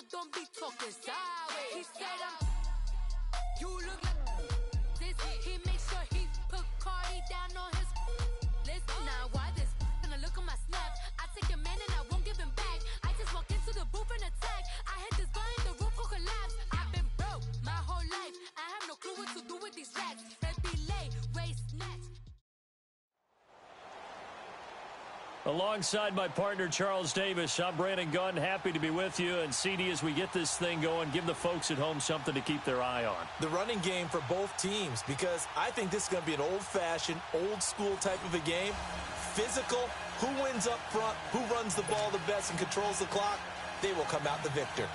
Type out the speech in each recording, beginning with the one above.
don't be talking sideways. He said you look like this. He makes sure he put Cardi down on his list. Now why this? Gonna look at my snap. I take your man and I won't give him back. I just walk into the booth and attack. I hit this button, the roof will collapse. I've been broke my whole life. I have no clue what to do with these racks. Red belay, race snatch. Alongside my partner, Charles Davis, I'm Brandon Gunn. Happy to be with you. And, CD, as we get this thing going, give the folks at home something to keep their eye on. The running game for both teams, because I think this is going to be an old-fashioned, old-school type of a game. Physical, who wins up front, who runs the ball the best and controls the clock, they will come out the victor.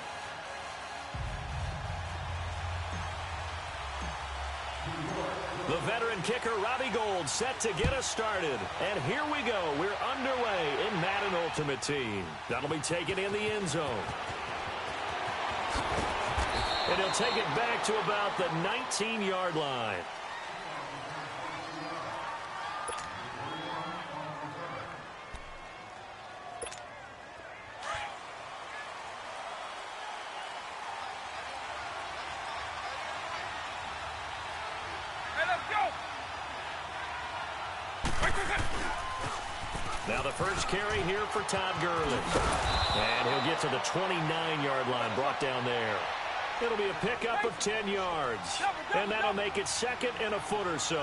The veteran kicker, Robbie Gould, set to get us started. And here we go. We're underway in Madden Ultimate Team. That'll be taken in the end zone. And he'll take it back to about the 19-yard line. Now the first carry here for Todd Gurley. And he'll get to the 29-yard line, brought down there. It'll be a pickup of 10 yards. And that'll make it second and a foot or so.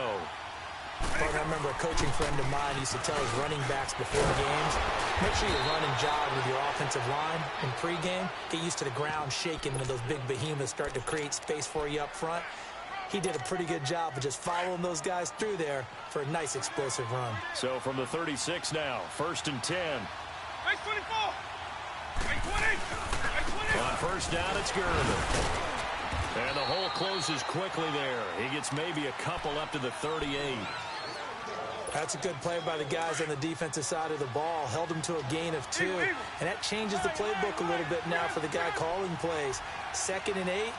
I remember a coaching friend of mine used to tell his running backs before games, make sure you run and jog with your offensive line in pregame. Get used to the ground shaking when those big behemoths start to create space for you up front. He did a pretty good job of just following those guys through there for a nice explosive run. So from the 36 now, 1st and 10. Right 24. Right 20. On first down, it's Gurley. And the hole closes quickly there. He gets maybe a couple up to the 38. That's a good play by the guys on the defensive side of the ball. Held him to a gain of 2. And that changes the playbook a little bit now for the guy calling plays. 2nd and 8.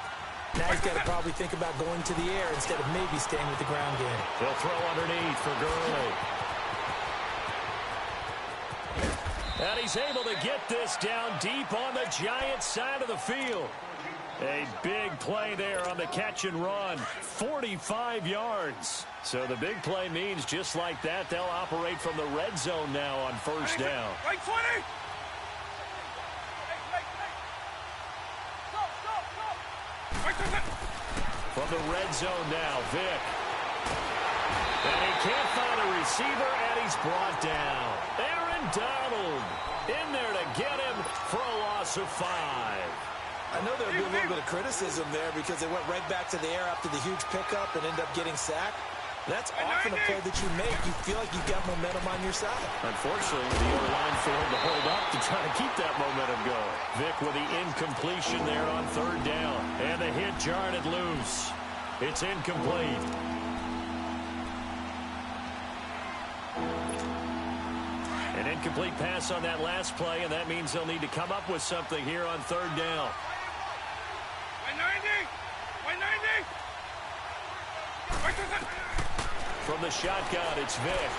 Now he's got to probably think about going to the air instead of maybe staying with the ground game. He'll throw underneath for Gurley. And he's able to get this down deep on the Giants' side of the field. A big play there on the catch and run. 45 yards. So the big play means just like that, they'll operate from the red zone now on first down. Right 20. From the red zone now, Vick. And he can't find a receiver, and he's brought down. Aaron Donald in there to get him for a loss of 5. I know there'll be a little bit of criticism there because they went right back to the air after the huge pickup and ended up getting sacked. That's often a play that you make. You feel like you've got momentum on your side. Unfortunately, the O-line failed to hold up to try to keep that momentum going. Vick with the incompletion there on third down. And the hit jarred it loose. It's incomplete. An incomplete pass on that last play, and that means they'll need to come up with something here on third down. 190. From the shotgun, it's Vick.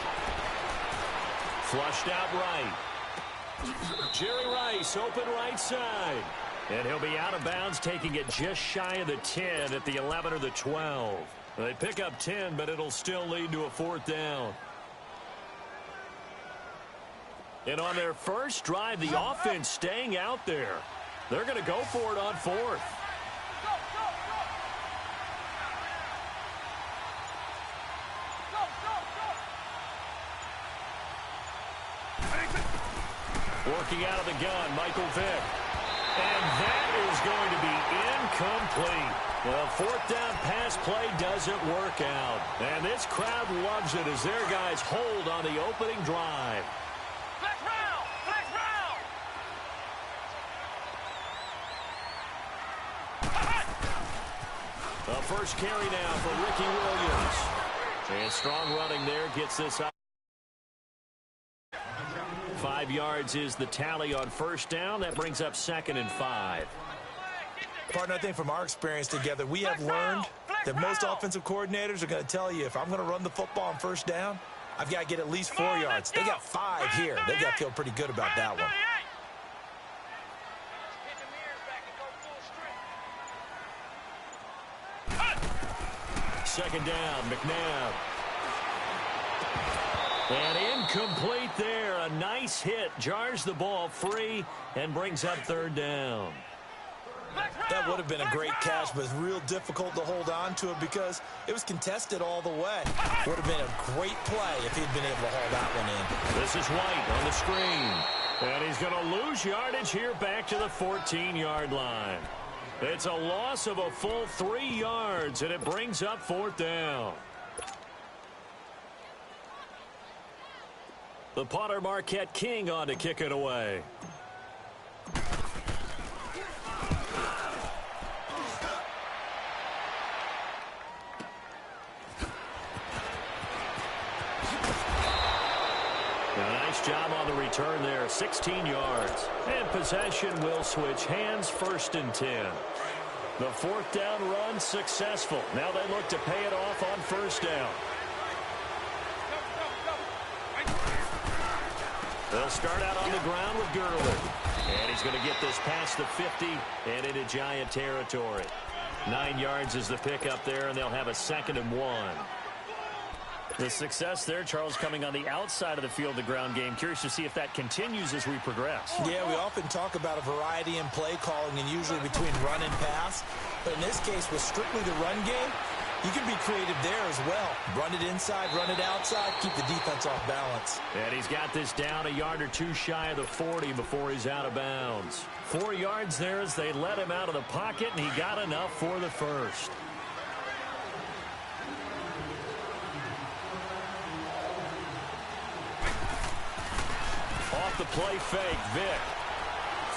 Flushed out right. Jerry Rice, open right side. And he'll be out of bounds, taking it just shy of the 10 at the 11 or the 12. They pick up 10, but it'll still lead to a 4th down. And on their first drive, the offense staying out there. They're going to go for it on 4th. Working out of the gun, Michael Vick. And that is going to be incomplete. The 4th down pass play doesn't work out. And this crowd loves it as their guys hold on the opening drive. Flex round! Flex round! The first carry now for Ricky Williams. And strong running there gets this up. 5 yards is the tally on first down. That brings up 2nd and 5. Partner, I think from our experience together, we have learned that most offensive coordinators are going to tell you, if I'm going to run the football on first down, I've got to get at least 4 yards. They got 5 here. They've got to feel pretty good about that one. second down. McNabb. And incomplete there. A nice hit. Jars the ball free and brings up third down. That would have been a great catch, but it's real difficult to hold on to it because it was contested all the way. Would have been a great play if he'd been able to haul that one in. This is White on the screen. And he's going to lose yardage here back to the 14-yard line. It's a loss of a full 3 yards, and it brings up fourth down. The punter, Marquette King, on to kick it away. Nice job on the return there, 16 yards. And possession will switch hands, 1st and 10. The fourth down run successful. Now they look to pay it off on 1st down. They'll start out on the ground with Gurley. And he's going to get this past the 50 and into Giant territory. 9 yards is the pickup there, and they'll have a 2nd and 1. The success there, Charles, coming on the outside of the field, the ground game. Curious to see if that continues as we progress. Yeah, we often talk about a variety in play calling and usually between run and pass. But in this case, with strictly the run game, you can be creative there as well. Run it inside, run it outside, keep the defense off balance. And he's got this down a yard or two shy of the 40 before he's out of bounds. 4 yards there as they let him out of the pocket, and he got enough for the first. Off the play fake, Vick.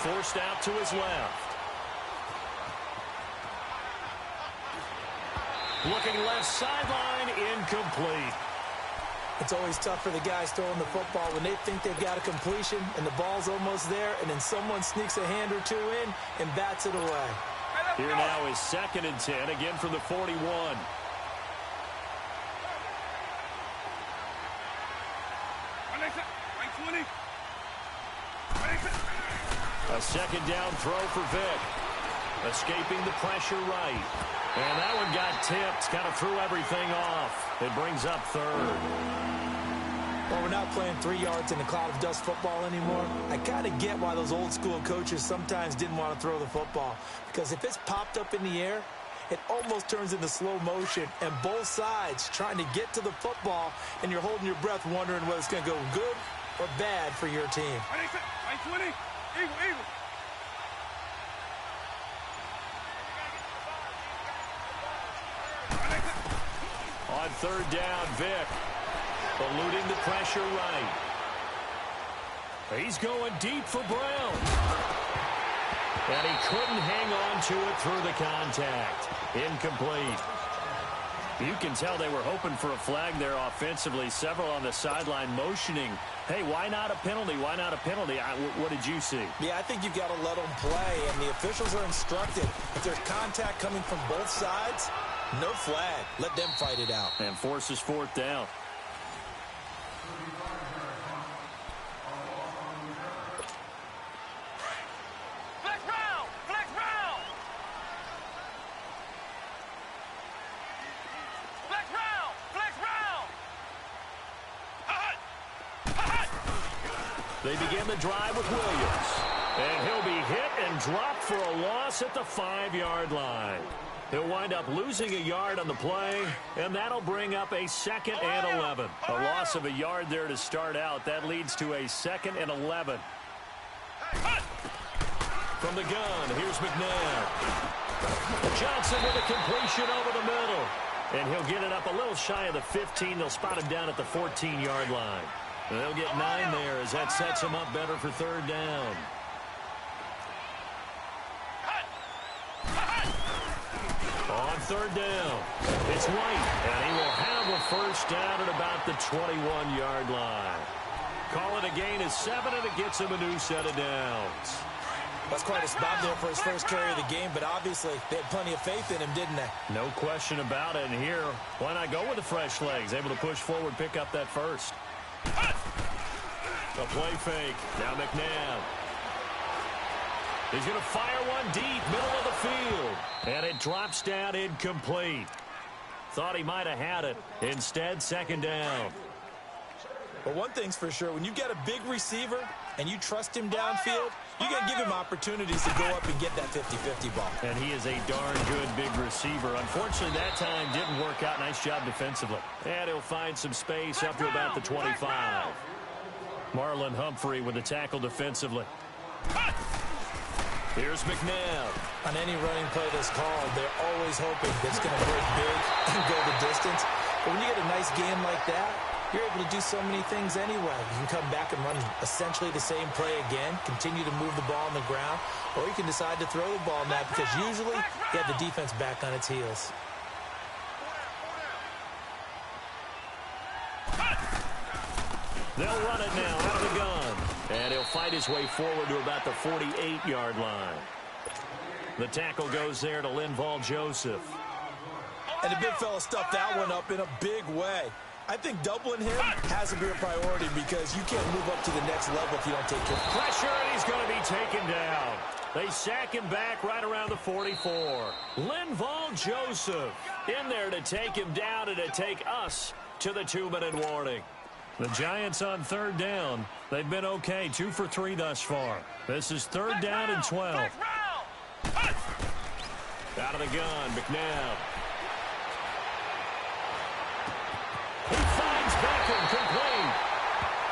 Forced out to his left. Looking left sideline, incomplete. It's always tough for the guys throwing the football when they think they've got a completion and the ball's almost there, and then someone sneaks a hand or two in and bats it away. Here now is 2nd and 10, again from the 41. A 2nd down throw for Vick. Escaping the pressure right. And that one got tipped. Kind of threw everything off. It brings up 3rd. Well, we're not playing 3 yards in a cloud of dust football anymore. I kind of get why those old school coaches sometimes didn't want to throw the football. Because if it's popped up in the air, it almost turns into slow motion. And both sides trying to get to the football, and you're holding your breath wondering whether it's going to go good or bad for your team. On 3rd down, Vick. Eluding the pressure right. He's going deep for Brown. And he couldn't hang on to it through the contact. Incomplete. You can tell they were hoping for a flag there offensively. Several on the sideline motioning, hey, why not a penalty? Why not a penalty? What did you see? Yeah, I think you've got to let them play, and the officials are instructed. If there's contact coming from both sides, no flag. Let them fight it out. And forces 4th down. They begin the drive with Williams. And he'll be hit and dropped for a loss at the 5-yard line. He'll wind up losing a yard on the play, and that'll bring up a 2nd and 11. A loss of a yard there to start out. That leads to a 2nd and 11. From the gun, here's McNabb. Johnson with a completion over the middle. And he'll get it up a little shy of the 15. They'll spot him down at the 14-yard line. And they'll get 9 there as that sets him up better for 3rd down. On 3rd down, it's White, and he will have a 1st down at about the 21-yard line. Call it a gain of 7, and it gets him a new set of downs. That's quite a spot there for his first carry of the game, but obviously they had plenty of faith in him, didn't they? No question about it. And here, why not go with the fresh legs? Able to push forward, pick up that first. A play fake. Now McNabb. He's going to fire one deep, middle of the field. And it drops down incomplete. Thought he might have had it. Instead, second down. But one thing's for sure, when you get a big receiver and you trust him downfield, you're going to give him opportunities to go up and get that 50-50 ball. And he is a darn good big receiver. Unfortunately, that time didn't work out. Nice job defensively. And he'll find some space up to about the 25. Marlon Humphrey with the tackle defensively. Here's McNabb. On any running play that's called, they're always hoping that it's going to break big and go the distance. But when you get a nice game like that, you're able to do so many things anyway. You can come back and run essentially the same play again, continue to move the ball on the ground, or you can decide to throw the ball now because usually you have the defense back on its heels. They'll run it now out of the gun. And he'll fight his way forward to about the 48-yard line. The tackle goes there to Linval Joseph. And the big fella stuffed that one up in a big way. I think doubling him has to be a priority because you can't move up to the next level if you don't take care. Pressure, and he's going to be taken down. They sack him back right around the 44. Linval Joseph in there to take him down and to take us to the 2-minute warning. The Giants on third down. They've been okay, 2 for 3 thus far. This is third down and 12. Out of the gun, McNabb. He finds Beckham, complete.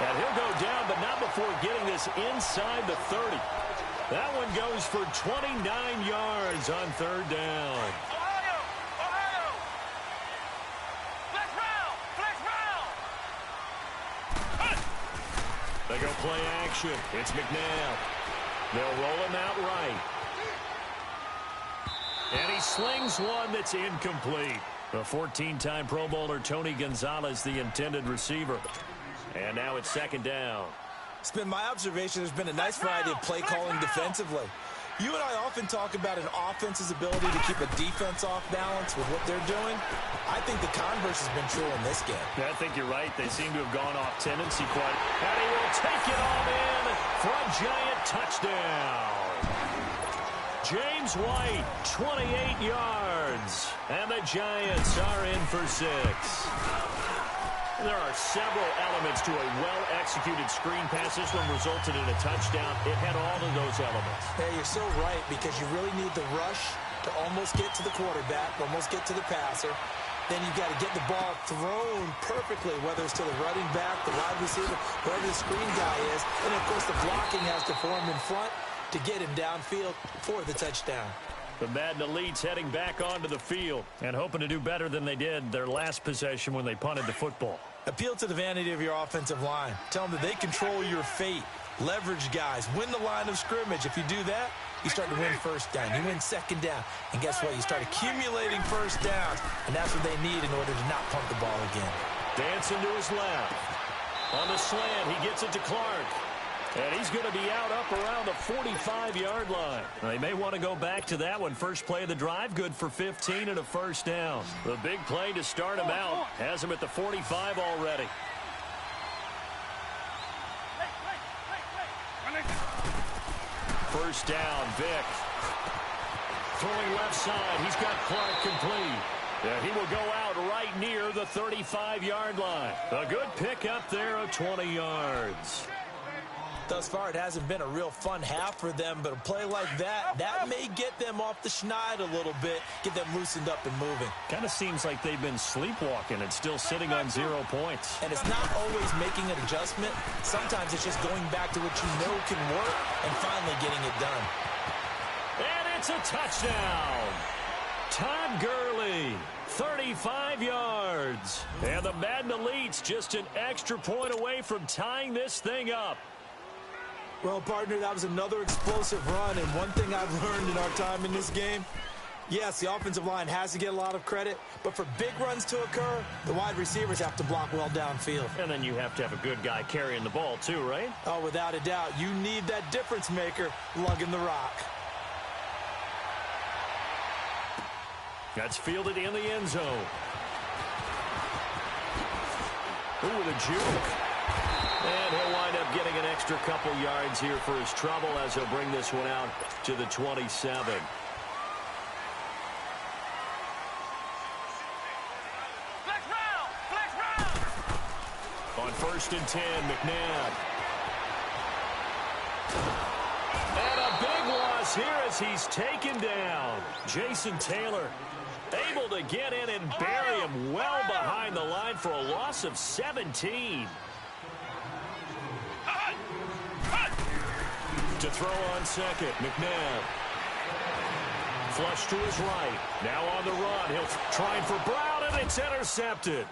And he'll go down, but not before getting this inside the 30. That one goes for 29 yards on third down. They go play action. It's McNabb. They'll roll him out right. And he slings one that's incomplete. The 14-time Pro Bowler Tony Gonzalez, the intended receiver. And now it's second down. It's been my observation there's been a nice variety of play calling defensively. You and I often talk about an offense's ability to keep a defense off balance with what they're doing. I think the converse has been true in this game. Yeah, I think you're right. They seem to have gone off tendency quite. And he will take it all in for a Giant touchdown. James White, 28 yards. And the Giants are in for 6. There are several elements to a well-executed screen pass. This one resulted in a touchdown. It had all of those elements. Yeah, you're so right because you really need the rush to almost get to the quarterback, almost get to the passer. Then you've got to get the ball thrown perfectly, whether it's to the running back, the wide receiver, whoever the screen guy is. And, of course, the blocking has to form in front to get him downfield for the touchdown. The Madden Elites heading back onto the field and hoping to do better than they did their last possession when they punted the football. Appeal to the vanity of your offensive line. Tell them that they control your fate. Leverage guys. Win the line of scrimmage. If you do that, you start to win first down. You win second down. And guess what? You start accumulating first downs. And that's what they need in order to not punt the ball again. Dancing to his left. On the slant, he gets it to Clark. And he's going to be out up around the 45-yard line. They may want to go back to that one. First play of the drive, good for 15 and a first down. The big play to start him out has him at the 45 already. First down, Vick. Throwing left side, he's got Clark complete. And he will go out right near the 35-yard line. A good pick up there of 20 yards. Thus far, it hasn't been a real fun half for them, but a play like that may get them off the schneid a little bit, get them loosened up and moving. Kind of seems like they've been sleepwalking and still sitting on 0 points. And it's not always making an adjustment. Sometimes it's just going back to what you know can work and finally getting it done. And it's a touchdown. Todd Gurley, 35 yards. And the Madden Elites just an extra point away from tying this thing up. Well, partner, that was another explosive run, and one thing I've learned in our time in this game, yes, the offensive line has to get a lot of credit, but for big runs to occur, the wide receivers have to block well downfield. And then you have to have a good guy carrying the ball too, right? Oh, without a doubt. You need that difference maker lugging the rock. That's fielded in the end zone. Ooh, with a juke. And he'll wind up getting an extra couple yards here for his trouble as he'll bring this one out to the 27. first and 10, McNabb. And a big loss here as he's taken down. Jason Taylor able to get in and bury him well behind the line for a loss of 17. To throw on second, McNabb. Flush to his right. Now on the run. He'll try for Brown, and it's intercepted.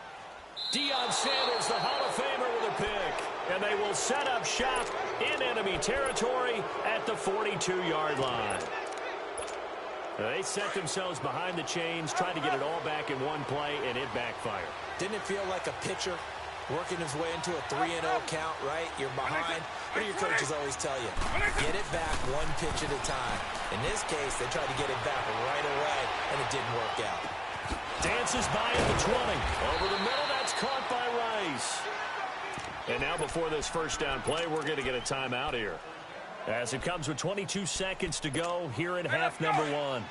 Deion Sanders, the Hall of Famer, with a pick. And they will set up shop in enemy territory at the 42-yard line. They set themselves behind the chains, trying to get it all back in one play, and it backfired. Didn't it feel like a pitcher working his way into a 3-0 count, right? You're behind. What do your coaches always tell you? Get it back one pitch at a time. In this case, they tried to get it back right away, and it didn't work out. Dances by at the 20. Over the middle, that's caught by Rice. And now before this first down play, we're going to get a timeout here. As it comes with 22 seconds to go here in half number 1.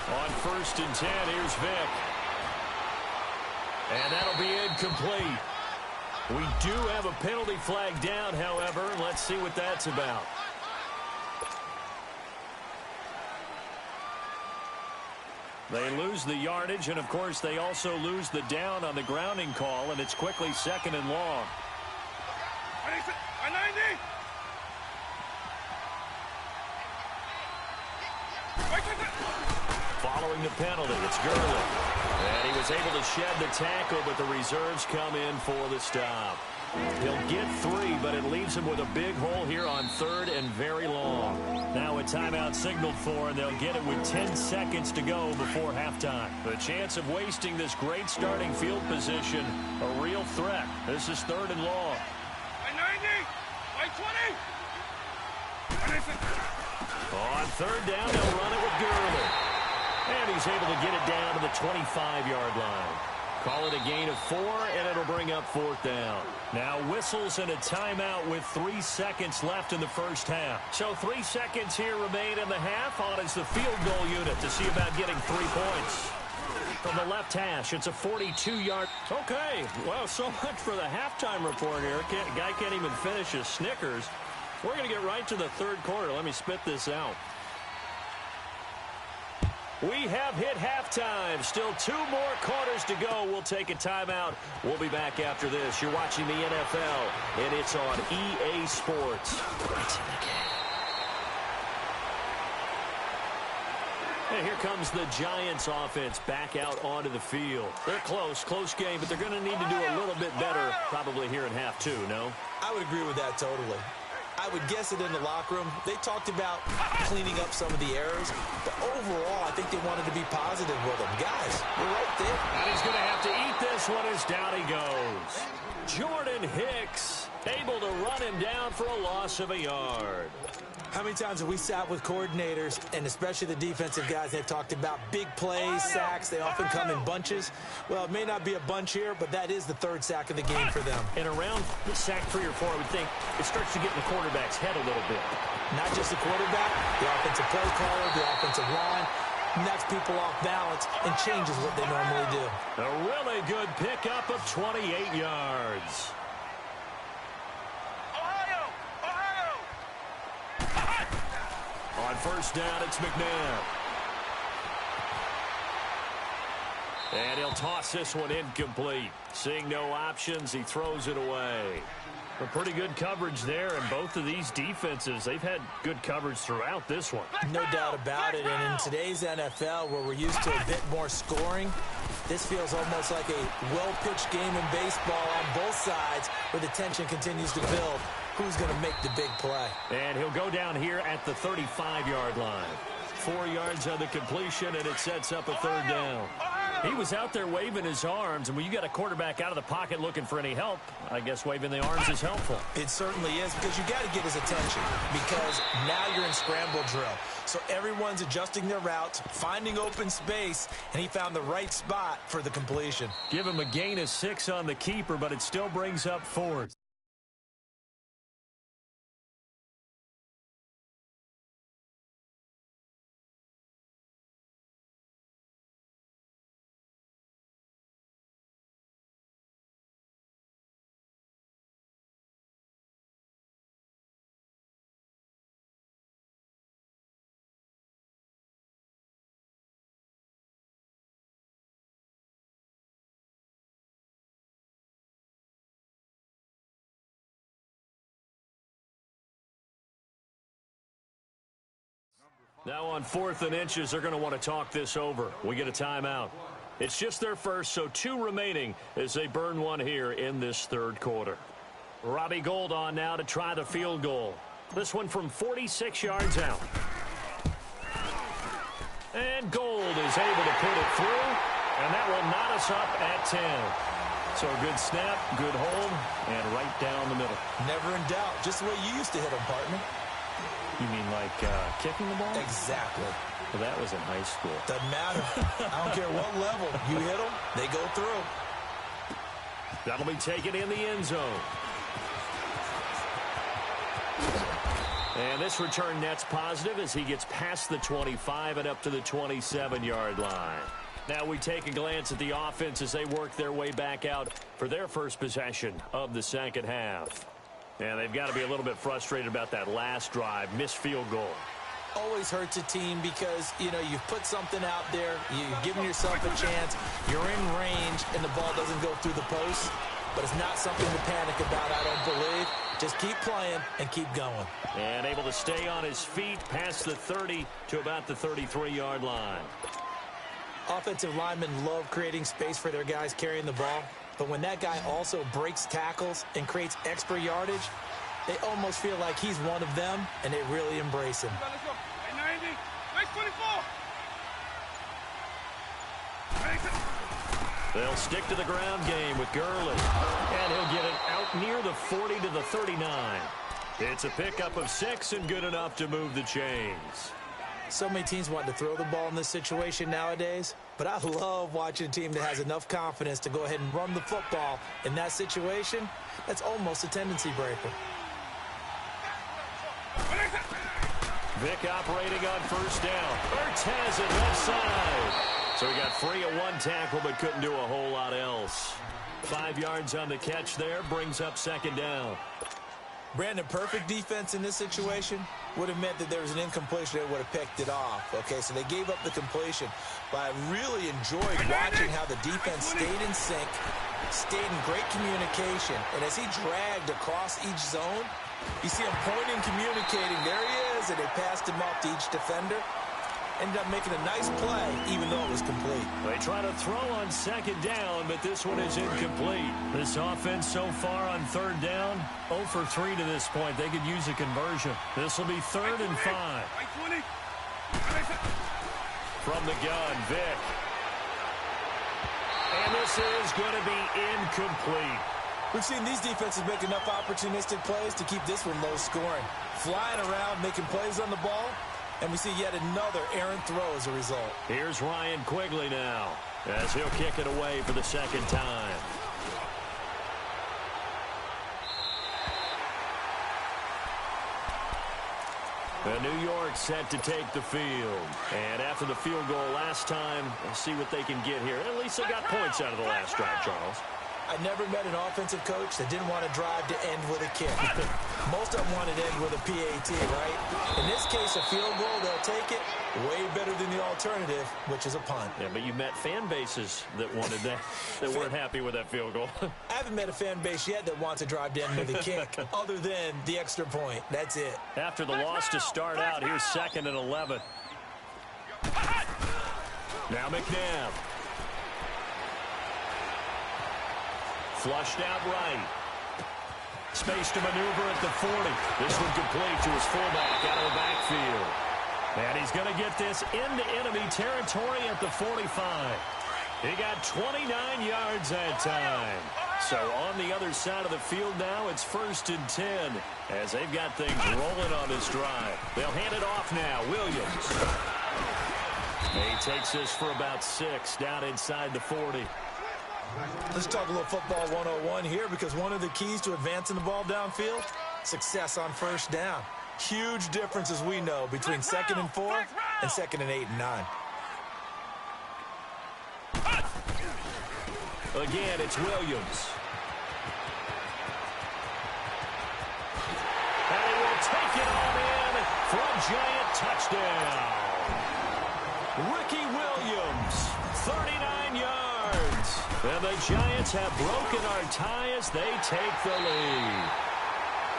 On first and 10, here's Vick. And that'll be incomplete. We do have a penalty flag down, however. Let's see what that's about. They lose the yardage, and, of course, they also lose the down on the grounding call, and it's quickly second and long. Following the penalty, it's Gurley. And he was able to shed the tackle, but the reserves come in for the stop. He'll get 3, but it leaves him with a big hole here on third and very long. Now a timeout signaled for, and they'll get it with 10 seconds to go before halftime. The chance of wasting this great starting field position, a real threat. This is third and long. On third down, they'll run it with Gurley. And he's able to get it down to the 25-yard line. Call it a gain of 4, and it'll bring up fourth down. Now whistles and a timeout with 3 seconds left in the first half. So 3 seconds here remain in the half. On is the field goal unit to see about getting 3 points. From the left hash, it's a 42-yard. Okay, well, so much for the halftime report here. Guy can't even finish his Snickers. We're going to get right to the third quarter. Let me spit this out. We have hit halftime. Still 2 more quarters to go. We'll take a timeout. We'll be back after this. You're watching the NFL, and it's on EA Sports. It's in the game. And here comes the Giants offense back out onto the field. They're close game, but they're going to need to do a little bit better probably here in half 2, no? I would agree with that totally. I would guess it in the locker room. They talked about cleaning up some of the errors, but overall, I think they wanted to be positive with them. Guys, we're right there. And he's going to have to eat this one as down he goes. Jordan Hicks able to run him down for a loss of a yard. How many times have we sat with coordinators, and especially the defensive guys, they've talked about big plays, sacks. They often come in bunches. Well, it may not be a bunch here, but that is the 3rd sack of the game for them. And around the sack 3 or 4, I would think it starts to get in the quarterback's head a little bit. Not just the quarterback, the offensive play caller, the offensive line, knocks people off balance and changes what they normally do. A really good pickup of 28 yards. On first down, it's McNabb. And he'll toss this one incomplete. Seeing no options, he throws it away. A pretty good coverage there, and both of these defenses, they've had good coverage throughout this one. No doubt about it, and in today's NFL, where we're used to a bit more scoring, this feels almost like a well-pitched game in baseball on both sides, where the tension continues to build. Who's going to make the big play? And he'll go down here at the 35-yard line. 4 yards on the completion, and it sets up a third down. He was out there waving his arms, and when you got a quarterback out of the pocket looking for any help, I guess waving the arms is helpful. It certainly is, because you got to get his attention, because now you're in scramble drill. So everyone's adjusting their routes, finding open space, and he found the right spot for the completion. Give him a gain of 6 on the keeper, but it still brings up 4. Now on 4th and inches, they're going to want to talk this over. We get a timeout. It's just their first, so 2 remaining as they burn one here in this third quarter. Robbie Gould on now to try the field goal. This one from 46 yards out. And Gould is able to put it through, and that will knot us up at 10. So a good snap, good hold, and right down the middle. Never in doubt. Just the way you used to hit them, partner. You mean like kicking the ball? Exactly. Well, that was in high school. Doesn't matter. I don't care what level. You hit them, they go through. That'll be taken in the end zone. And this return net's positive as he gets past the 25 and up to the 27-yard line. Now we take a glance at the offense as they work their way back out for their first possession of the second half. And they've got to be a little bit frustrated about that last drive, missed field goal. Always hurts a team because, you know, you've put something out there, you're giving yourself a chance, you're in range, and the ball doesn't go through the post. But it's not something to panic about, I don't believe. Just keep playing and keep going. And able to stay on his feet past the 30 to about the 33-yard line. Offensive linemen love creating space for their guys carrying the ball. But when that guy also breaks tackles and creates extra yardage, they almost feel like he's one of them, and they really embrace him. Let's go. Hey, 90. Nice 24. They'll stick to the ground game with Gurley. And he'll get it out near the 40 to the 39. It's a pickup of 6 and good enough to move the chains. So many teams want to throw the ball in this situation nowadays, but I love watching a team that has enough confidence to go ahead and run the football. In that situation, that's almost a tendency breaker. Vick operating on first down. Ertz has it left side. So he got free of one tackle but couldn't do a whole lot else. 5 yards on the catch there, brings up second down. Brandon, perfect defense in this situation would have meant that there was an incompletion that would have picked it off. Okay, so they gave up the completion. But I really enjoyed watching how the defense stayed in sync, stayed in great communication. And as he dragged across each zone, you see him pointing, communicating. There he is, and they passed him up to each defender. Ended up making a nice play, even though it was complete. They try to throw on second down, but this one is incomplete. This offense so far on third down, 0 for 3 to this point. They could use a conversion. This will be 3rd and 5. From the gun, Vick. And this is going to be incomplete. We've seen these defenses make enough opportunistic plays to keep this one low scoring. Flying around, making plays on the ball. And we see yet another errant throw as a result. Here's Ryan Quigley now as he'll kick it away for the second time. And New York set to take the field. And after the field goal last time, we'll see what they can get here. At least they got points out of the last drive, Charles. I never met an offensive coach that didn't want to drive to end with a kick. Most of them wanted to end with a PAT, right? In this case, a field goal, they'll take it. Way better than the alternative, which is a punt. Yeah, but you met fan bases that wanted that, that weren't happy with that field goal. I haven't met a fan base yet that wants to drive to end with a kick, other than the extra point. That's it. After the loss to start out, here's 2nd and 11. Now McNabb. Flushed out right. Space to maneuver at the 40. This one complete to his fullback out of the backfield. And he's going to get this into enemy territory at the 45. He got 29 yards that time. So on the other side of the field now, it's 1st and 10 as they've got things rolling on this drive. They'll hand it off now. Williams. He takes this for about 6 down inside the 40. Let's talk a little football 101 here, because one of the keys to advancing the ball downfield, success on first down. Huge difference, as we know, between 2nd and 4 and 2nd and 8 and 9. Again, it's Williams. And he will take it on in for a giant touchdown. Ricky Williams, 39 yards. And the Giants have broken our tie as they take the lead.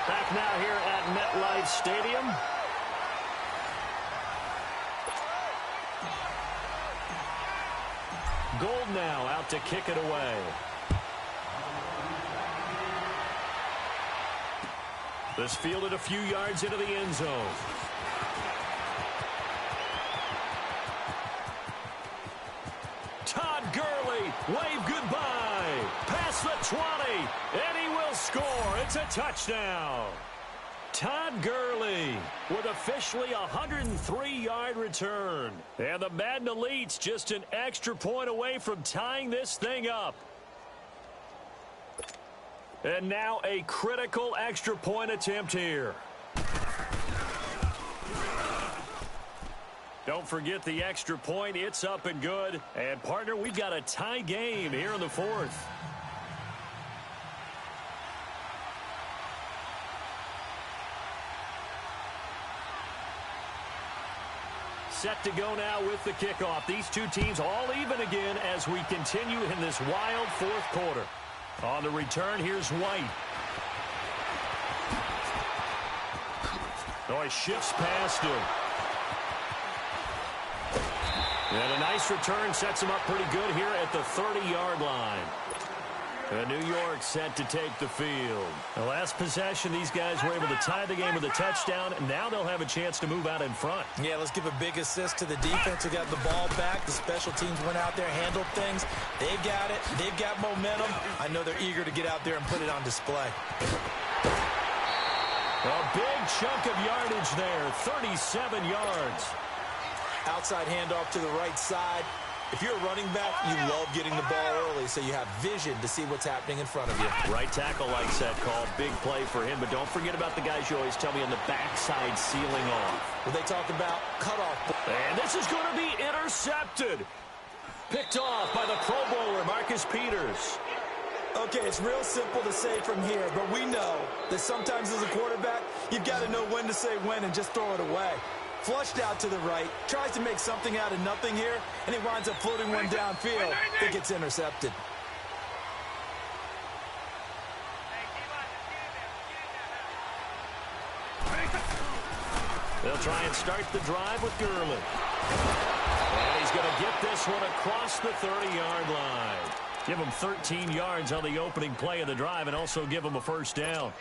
Back now here at MetLife Stadium. Gold now out to kick it away. This fielded a few yards into the end zone. Todd Gurley, wave goodbye. Past the 20, and he will score. It's a touchdown. Todd Gurley with officially a 103-yard return. And the Madden Elite's just an extra point away from tying this thing up. And now a critical extra point attempt here. Don't forget the extra point. It's up and good. And, partner, we've got a tie game here in the fourth. Set to go now with the kickoff. These two teams all even again as we continue in this wild fourth quarter. On the return, here's White. Oh, he shifts past him. And a nice return sets him up pretty good here at the 30-yard line. And New York set to take the field. The last possession, these guys were able to tie the game with a touchdown, and now they'll have a chance to move out in front. Yeah, let's give a big assist to the defense who got the ball back. The special teams went out there, handled things. They've got it. They've got momentum. I know they're eager to get out there and put it on display. A big chunk of yardage there, 37 yards. Outside handoff to the right side. If you're a running back, you love getting the ball early so you have vision to see what's happening in front of you. Right tackle likes that call. Big play for him, but don't forget about the guys you always tell me on the backside sealing off. Well, they talk about cutoff. And this is going to be intercepted. Picked off by the Pro Bowler, Marcus Peters. Okay, it's real simple to say from here, but we know that sometimes as a quarterback, you've got to know when to say when and just throw it away. Flushed out to the right, tries to make something out of nothing here, and he winds up floating one downfield that gets intercepted. They'll try and start the drive with Gurley. And he's going to get this one across the 30-yard line. Give him 13 yards on the opening play of the drive and also give him a first down.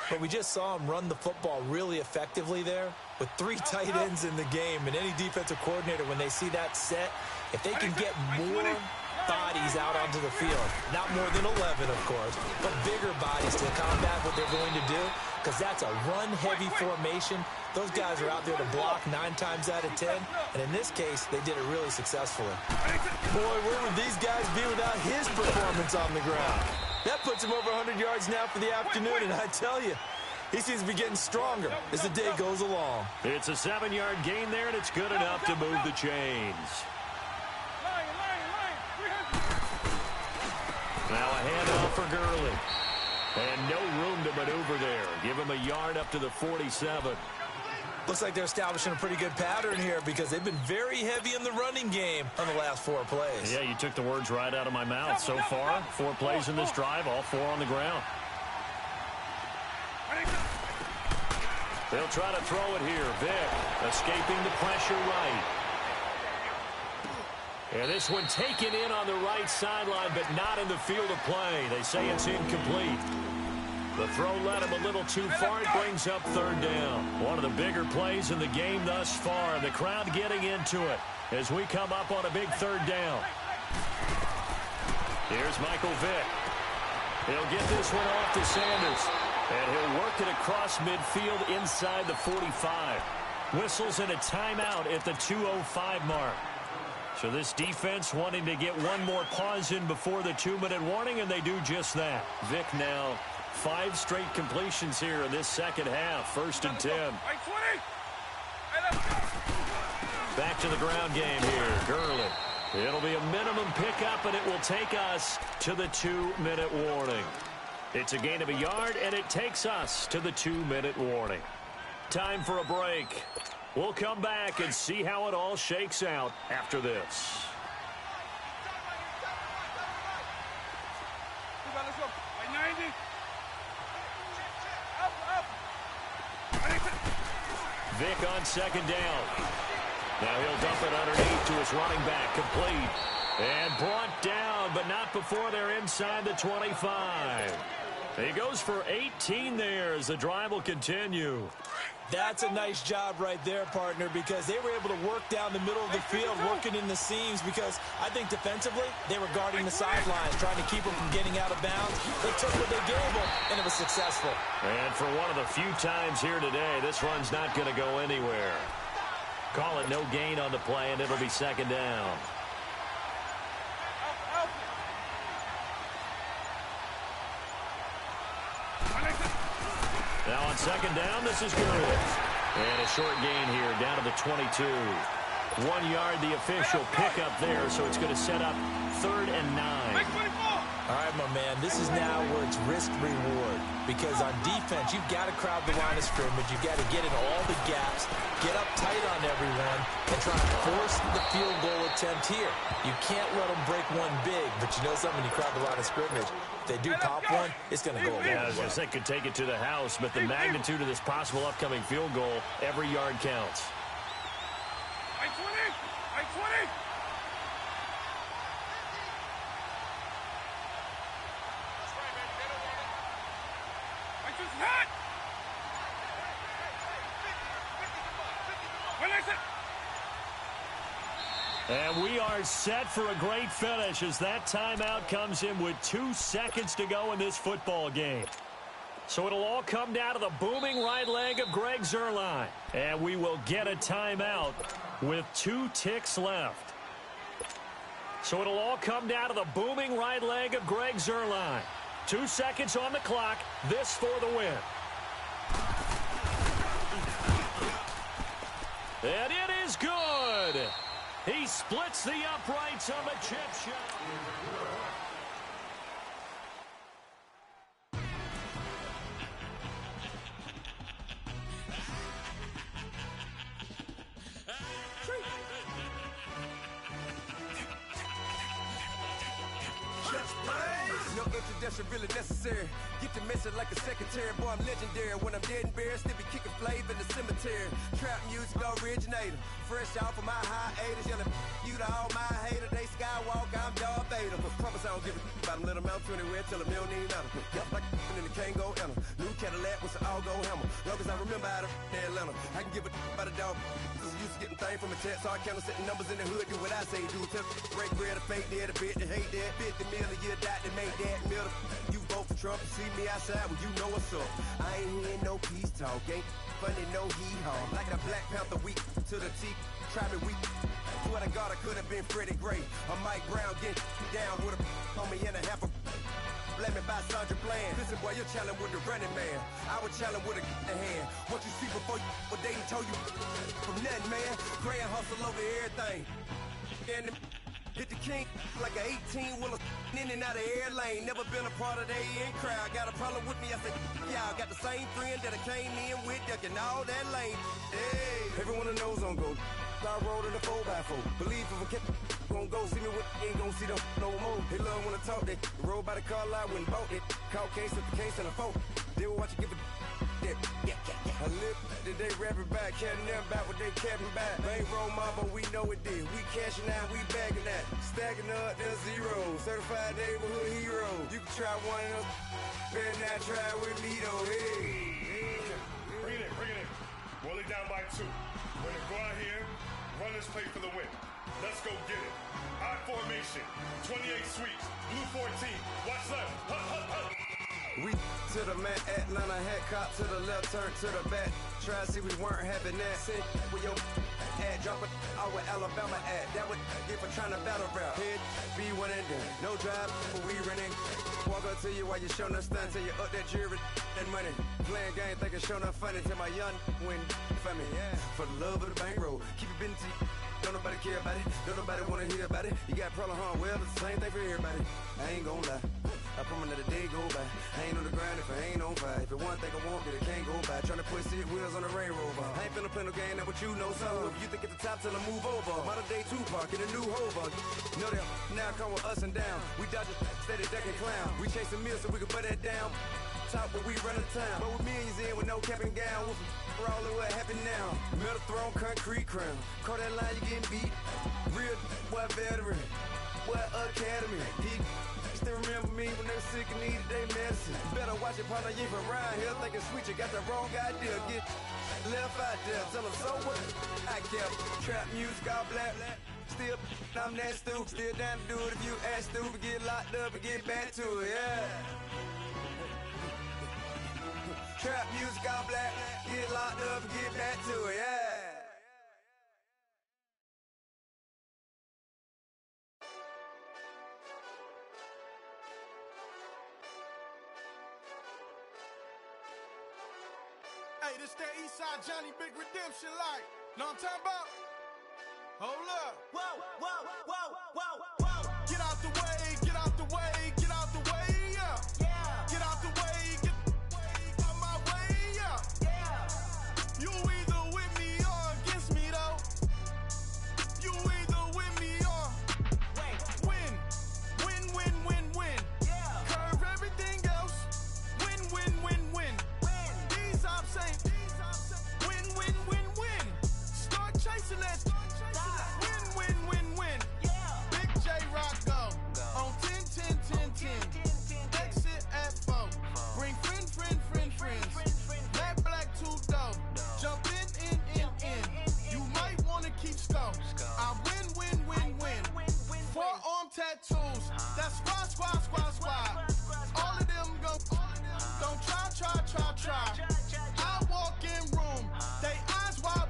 But we just saw him run the football really effectively there with 3 tight ends in the game. And any defensive coordinator, when they see that set, if they can get more bodies out onto the field, not more than 11, of course, but bigger bodies to combat what they're going to do, because that's a run-heavy formation. Those guys are out there to block 9 times out of 10, and in this case, they did it really successfully. Boy, where would these guys be without his performance on the ground? That puts him over 100 yards now for the afternoon, and I tell you, he seems to be getting stronger as the day goes along. It's a 7-yard gain there, and it's good enough to move the chains. Now a handoff for Gurley. And no room to maneuver there. Give him a yard up to the 47. Looks like they're establishing a pretty good pattern here because they've been very heavy in the running game on the last 4 plays. Yeah, you took the words right out of my mouth. So far, 4 plays in this drive, all 4 on the ground. They'll try to throw it here. Vick escaping the pressure right. And this one taken in on the right sideline, but not in the field of play. They say it's incomplete. The throw led him a little too far. It brings up 3rd down. One of the bigger plays in the game thus far. The crowd getting into it as we come up on a big 3rd down. Here's Michael Vick. He'll get this one off to Sanders. And he'll work it across midfield inside the 45. Whistles and a timeout at the 2:05 mark. So this defense wanting to get one more pause in before the 2-minute warning, and they do just that. Vick now 5 straight completions here in this second half. 1st and 10. Back to the ground game here. Gurley. It'll be a minimum pickup, and it will take us to the 2-minute warning. It's a gain of a yard, and it takes us to the 2-minute warning. Time for a break. We'll come back and see how it all shakes out after this. Vick on 2nd down. Now he'll dump it underneath to his running back, complete. And brought down, but not before they're inside the 25. He goes for 18 there as the drive will continue. That's a nice job right there, partner, because they were able to work down the middle of the field, working in the seams, because I think defensively they were guarding the sidelines, trying to keep them from getting out of bounds. They took what they gave them, and it was successful. And for one of the few times here today, this run's not going to go anywhere. Call it no gain on the play, and it'll be second down. Now on second down, this is good. And a short gain here, down to the 22. 1 yard, the official pickup there, so it's going to set up 3rd and 9. All right, my man, this is now where it's risk-reward, because on defense, you've got to crowd the line of scrimmage. You've got to get in all the gaps, get up tight on everyone, and try to force the field goal attempt here. You can't let them break one big, but you know something, you crowd the line of scrimmage. If they do pop one, it's going to go away. Yeah, I was going to say could take it to the house, but the magnitude of this possible upcoming field goal, every yard counts. I 20! I 20! And we are set for a great finish as that timeout comes in with 2 seconds to go in this football game. So it'll all come down to the booming right leg of Greg Zuerlein. And we will get a timeout with 2 ticks left. So it'll all come down to the booming right leg of Greg Zuerlein. 2 seconds on the clock. This for the win. And it is good. He splits the uprights on the chip shot. No introduction really necessary. Get the message like a secretary. Boy, I'm legendary. When I'm dead and buried, still be kicking flavor in the cemetery. Trap music originator. Fresh off of my hiatus. Yelling you to all my haters. They skywalk, I'm Darth Vader. Promise I don't give a about them. Let them out to anywhere. Tell them they don't need none. Yup, like and the can't go enter. New Cadillac with an all-go hammer. Long as I remember out of Atlanta. I can give a about a dog. Used to getting things from a text. So I count setting numbers in the hood. Do what I say do. Tell break bread or fake dead. A bit to hate that. 50 million a year died to make that middle. You vote for Trump, you see me outside, well, you know what's up. I ain't hearing no peace talk, ain't funny, no hee-haw. Like a Black Panther weak to the teeth, try me weak. Swear to God, I could have been Freddie Gray. Or Mike Brown, get down with a on me and a half a let me buy Sandra Bland. Listen, boy, you're challenging with the running man. I would challenge with a hand. What you see before you, what they told you from nothing, man. Grand hustle over everything. And hit the king like an 18-wheeler in and out of air lane. Never been a part of the in crowd. Got a problem with me, I said, y'all got the same friend that I came in with, ducking all that lane. Hey, everyone knows on go. I rolled in a 4x4. Believe if I kept gon' go see me with ain't gon' see them no more. They love when I talk that. Roll by the car lot when bought it. Caught case at the case and a phone. They will watch you give a that. I live today rapping back, catching them back what they capping back. Bankroll mama, we know it did. We cashing out, we bagging that. Stacking up, there's zero. Certified neighborhood hero. You can try one of them. Better not try with me though. Hey. Bring it in. Roll it down by 2. We're gonna go out here, run this play for the win. Let's go get it. I formation, 28 sweeps, blue 14. Watch left. Hut. We to the man, Atlanta hat cop to the left, turn to the back. Try to see we weren't having that. Sit with your ad, drop it out with Alabama at. That would get for trying to battle rap. Head, be one and done. No drive, but we running. Walk up to you while you showing us stunt till you up that jewelry and money. Playing game, thinking showing up funny till my young win for me. Yeah. For the love of the bankroll, keep it been to you. Don't nobody care about it. Don't nobody wanna hear about it. You got problem, huh? Well, it's the same thing for everybody. I ain't gon' lie. I promise that a day go by. I ain't on the grind if I ain't on fire. If it one thing I want, then it can't go by. Tryna put 6 wheels on the Range Rover. I ain't finna play no game, that what you know. So if you think at the top till I move over. Modern day Tupac in a new Hover. Know that now come with us and down. We dodge a steady deck and clown. We chasing meals so we can put that down. Top but we run the town. But with millions in with no cap and gown. We're all in what happened now. Metal throne, concrete crown. Call that line, you getting beat. Real boy veteran. What academy? He still remember me when they were sick and needed their medicine. Better watch it, partner, you from around here thinking sweet, you got the wrong idea. Get left out there, tell them so what? I kept trap music all black. Still, I'm that stupid. Still down to do it if you ask stupid. Get locked up and get back to it, yeah. Trap music all black. Get locked up and get back to it, yeah. Hey, this that Eastside Johnny Big Redemption like. Know what I'm talking about? Hold up. Whoa, whoa, whoa, whoa, whoa. Get out the way, get out the way, get out the way, yeah. Yeah. Get out the way, get out my way, yeah. Yeah. You either with me or against me, though. You either with me or win. Win, win, win, win. Yeah. Curve everything else. Win, win, win, win. These ops ain't. Win, win, win, win. Start chasing that. Win, win, win, win. Big J Rock go on 10, 10, 10, 10. Exit at 4. Bring friends. Black too dope. Jump in. You might wanna keep scope. I win. Forearm tattoos. That's squad. All of them go. Don't try. I walk in room. They eyes wide.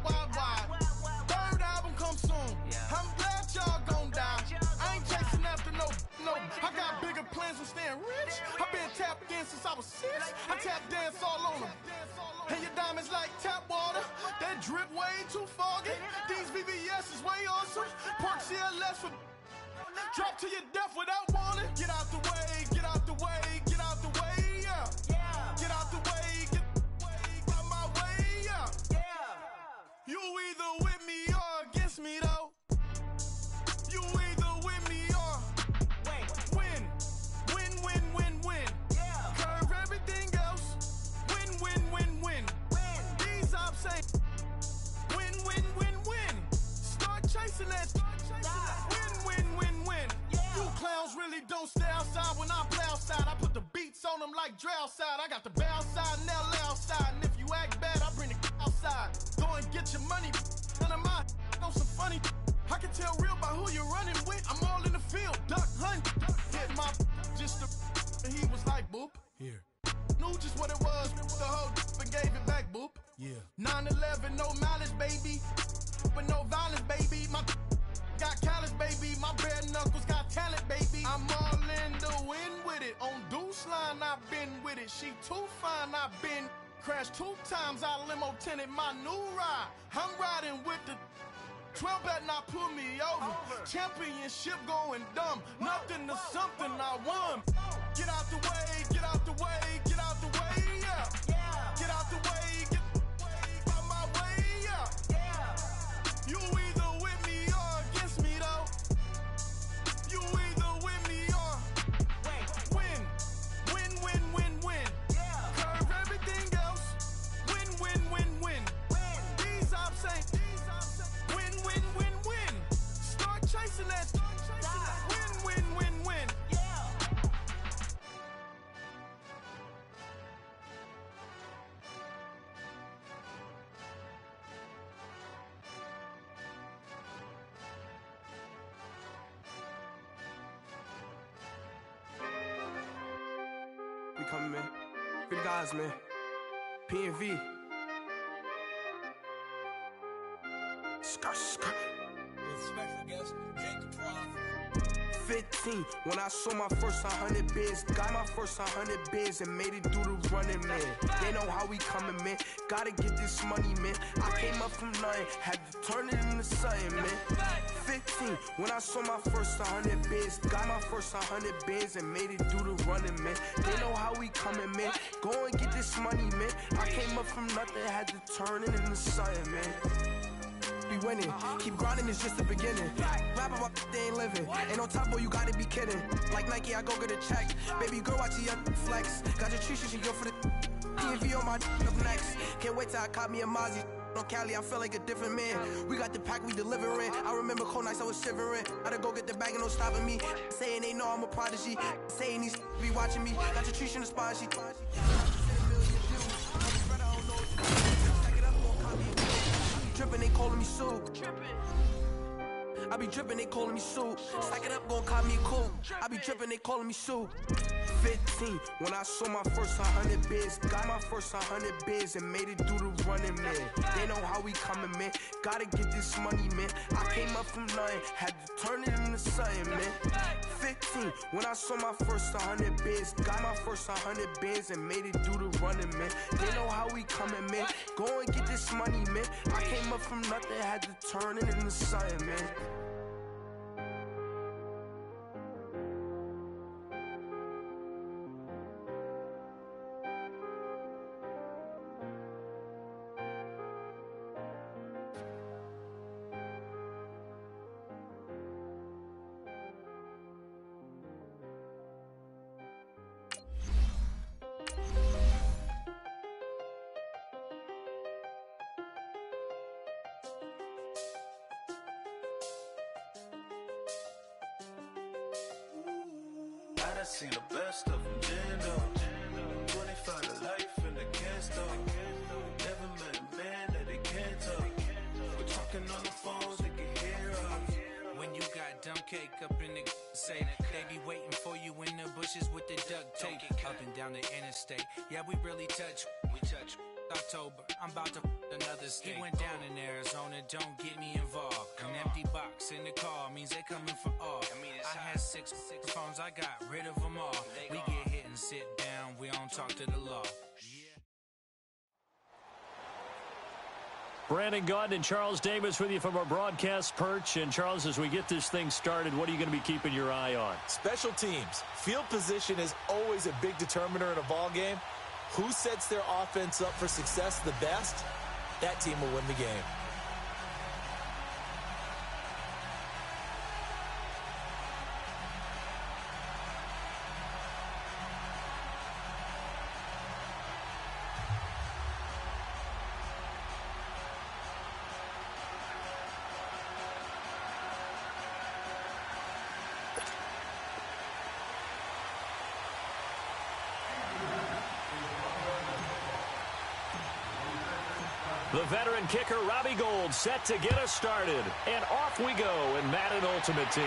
Third album come soon. I'm glad y'all gon' die. I ain't chasing after no. I got bigger plans than staying rich. I been tapped in since I was 6. I tap dance all on them. And your diamonds like tap water. That drip way too foggy. These VVS is way awesome. Park CLS for drop to your death without warning. Get out the way, get out the way, get out the way, yeah. Get out the way, get out my way, yeah. You either with me or against me, though. You either with me or win. Win. Curve everything else. Win. These ops ain't. Win. Start chasing that. Win. You clowns really don't stay outside when I play outside. I put the beats on them like Dre outside. I got the bow side and LA outside. And if you act bad, I bring the outside. Go and get your money. None of my know some funny. I can tell real by who you're running with. I'm all in the field. Duck hunt. Hit my just and he was like, boop. Here. Knew just what it was. The whole and gave it back, boop. Yeah. 9/11, no malice, baby. But no violence, baby. My got callous, baby. My bare knuckles got talent, baby. I'm all in the wind with it. On Deuce line, I've been with it. She too fine, I've been crashed 2 times. I limo tinted my new ride. I'm riding with the 12 better not pull me over. Championship going dumb. Nothing to something I won. Get out the way, get out the way, get out the way, yeah. Get out the way, get out my way, yeah. You either with me or against me, though. You either with me or win. Curve everything else. Win. These ops ain't. Win. Start chasing that. Win. We coming, man. Free the guys, man. P&V. Skirt. Special guest, Jacob Prof. 15, when I saw my first 100 bins, got my first 100 bins and made it through the running, man. They know how we coming, man. Gotta get this money, man. I came up from nothing, had to turn it into something, man. 15, when I saw my first 100 bins, got my first 100 bins and made it through the running, man. They know how we coming, man. Go and get this money, man. I came up from nothing, had to turn it into something, man. Be winning, keep grinding, it's just the beginning. Rap about they ain't living. Ain't no top boy, you gotta be kidding. Like Nike, I go get a check. Baby girl, watch your flex. Got your tree, she go for the PV on my up next. Can't wait till I caught me a Mozzie. On Cali, I feel like a different man. We got the pack, we delivering. I remember cold nights I was shivering. Gotta go get the bag and no stopping me. Saying they know I'm a prodigy. Saying these be watching me. Got your trees in the spot, she dripping, they calling me Sue. I be dripping, they calling me Sue. Stack it up, gon' call me cool. I be dripping, they calling me Sue. 15, when I saw my first 100 bids. Got my first 100 bids and made it through the running, man. They know how we coming, man. Gotta get this money, man. I came up from nothing, had to turn it into something, man. 15, when I saw my first 100 bids. Got my first 100 bids and made it through the running, man. They know how we coming, man. Go and get this money, man. I came up from nothing, had to turn it into something, man. I done seen the best of them, Jando. 25 to life in the can't never met a man that they can't talk. We're talking on the phones, they can hear us. When you got dumb cake up in the say they be waiting for you in the bushes with the duct tape. Up and down the interstate, yeah, we really touch. We touch. October, I'm about to another state. He went down in Arizona, don't get me involved. An empty box in the car means they coming for all. I had six phones, I got rid of them all. We get hit and sit down, we don't talk to the law. Brandon Gaudin and Charles Davis with you from our broadcast perch. And Charles, as we get this thing started, what are you going to be keeping your eye on? Special teams. Field position is always a big determiner in a ball game. Who sets their offense up for success the best? That team will win the game. The veteran kicker, Robbie Gould, set to get us started. And off we go in Madden Ultimate Team.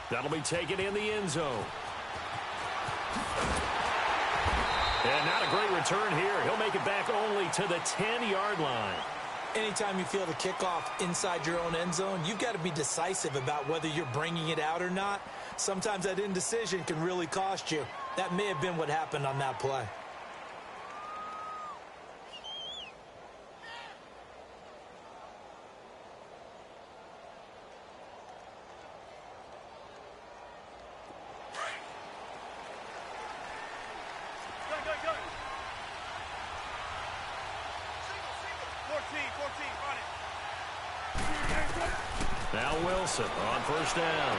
That'll be taken in the end zone. And not a great return here. He'll make it back only to the 10-yard line. Anytime you feel the kickoff inside your own end zone, you've got to be decisive about whether you're bringing it out or not. Sometimes that indecision can really cost you. That may have been what happened on that play. Now Wilson on first down.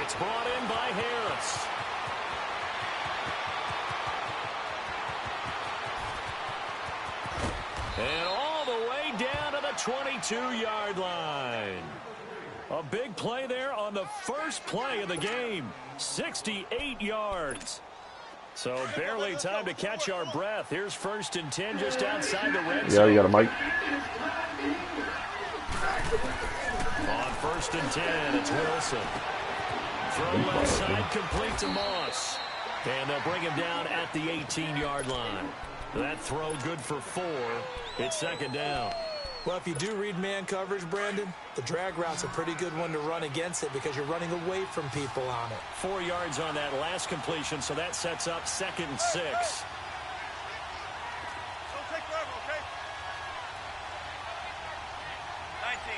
It's brought in by Harris. And all the way down to the 22-yard line. A big play there on the first play of the game. 68 yards. So barely time to catch our breath. Here's 1st and 10 just outside the red zone. Yeah, you got a mic. On 1st and 10, it's Wilson. Throw left side, complete to Moss. And they'll bring him down at the 18-yard line. That throw good for 4. It's 2nd down. Well, if you do read man coverage, Brandon, the drag route's a pretty good one to run against it because you're running away from people on it. 4 yards on that last completion, so that sets up 2nd and 6. Don't take forever, okay? 19.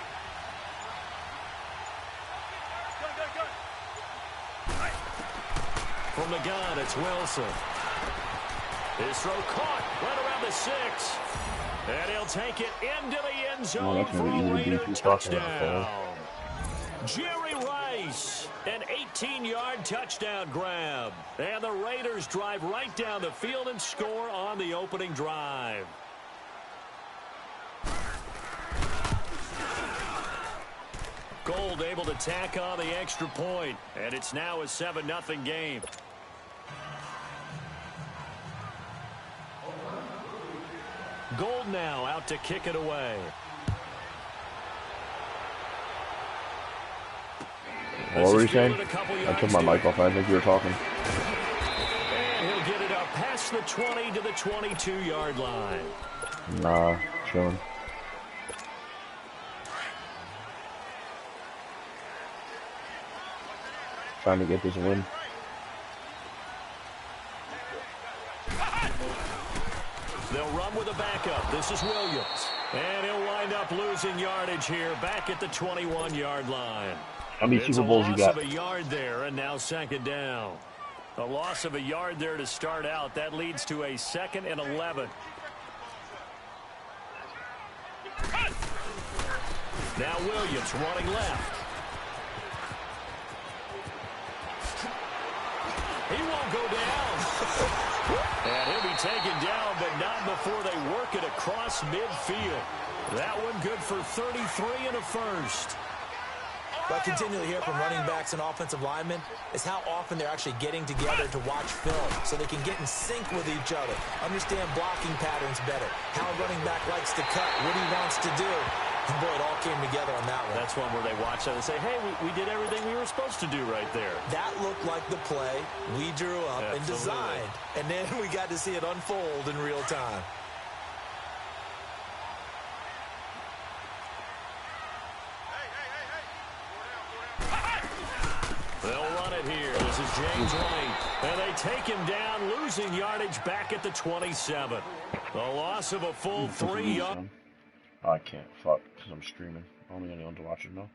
From the gun, it's Wilson. His throw caught right around the 6. And he'll take it into the end zone for a Raider touchdown. Jerry Rice, an 18-yard touchdown grab. And the Raiders drive right down the field and score on the opening drive. Gold able to tack on the extra point, and it's now a 7-0 game. Gold now out to kick it away. What were you saying? I took my mic off. I think you were talking. And he'll get it up past the 20 to the 22-yard line. Nah, chilling. Trying to get this win. They'll run with a backup. This is Williams. And he'll wind up losing yardage here back at the 21-yard line. How many Super Bowls you got? It's a loss of a yard there, and now second down. A loss of a yard there to start out. That leads to a 2nd and 11. Now Williams running left. He won't go down. And he'll be taken down, but not before they work it across midfield. That one good for 33 and a first. What I continually hear from running backs and offensive linemen is how often they're actually getting together to watch film so they can get in sync with each other, understand blocking patterns better, how a running back likes to cut, what he wants to do. And boy, it all came together on that one. That's one where they watch that and say, hey, we did everything we were supposed to do right there. That looked like the play we drew up and designed. And then we got to see it unfold in real time. They'll run it here. This is James White. And they take him down, losing yardage back at the 27. The loss of a full 3 yards. I can't. Fuck, because I'm streaming. I don't think anyone's watching, no.